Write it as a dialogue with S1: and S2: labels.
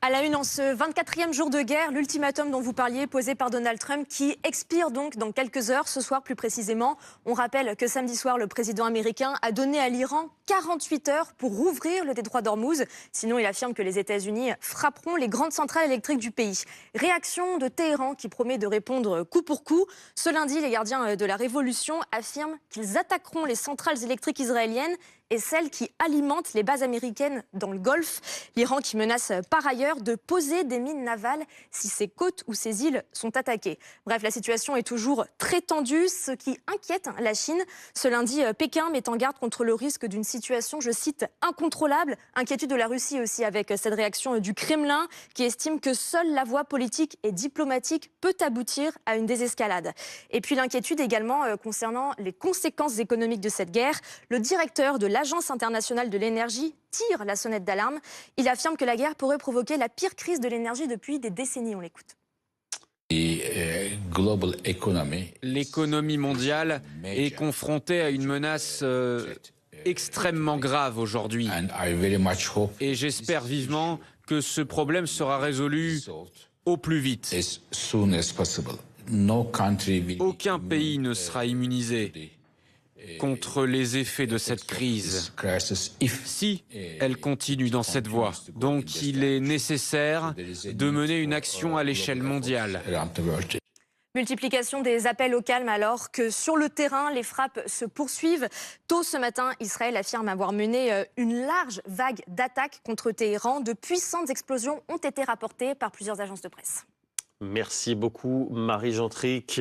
S1: À la une, en ce 24e jour de guerre, l'ultimatum dont vous parliez, posé par Donald Trump, qui expire donc dans quelques heures, ce soir plus précisément. On rappelle que samedi soir, le président américain a donné à l'Iran 48 heures pour rouvrir le détroit d'Ormuz. Sinon, il affirme que les États-Unis frapperont les grandes centrales électriques du pays. Réaction de Téhéran qui promet de répondre coup pour coup. Ce lundi, les gardiens de la révolution affirment qu'ils attaqueront les centrales électriques israéliennes et celles qui alimentent les bases américaines dans le Golfe. L'Iran qui menace par ailleurs de poser des mines navales si ses côtes ou ses îles sont attaquées. Bref, la situation est toujours très tendue, ce qui inquiète la Chine. Ce lundi, Pékin met en garde contre le risque d'une situation, je cite, incontrôlable. Inquiétude de la Russie aussi avec cette réaction du Kremlin qui estime que seule la voie politique et diplomatique peut aboutir à une désescalade. Et puis l'inquiétude également concernant les conséquences économiques de cette guerre. Le directeur de l'Agence internationale de l'énergie tire la sonnette d'alarme. Il affirme que la guerre pourrait provoquer la pire crise de l'énergie depuis des décennies. On l'écoute.
S2: L'économie mondiale est confrontée à une menace extrêmement grave aujourd'hui. Et j'espère vivement que ce problème sera résolu au plus vite. Aucun pays ne sera immunisé contre les effets de cette crise si elle continue dans cette voie. Donc il est nécessaire de mener une action à l'échelle mondiale.
S1: Multiplication des appels au calme alors que sur le terrain, les frappes se poursuivent. Tôt ce matin, Israël affirme avoir mené une large vague d'attaques contre Téhéran. De puissantes explosions ont été rapportées par plusieurs agences de presse.
S3: Merci beaucoup, Marie Gentric.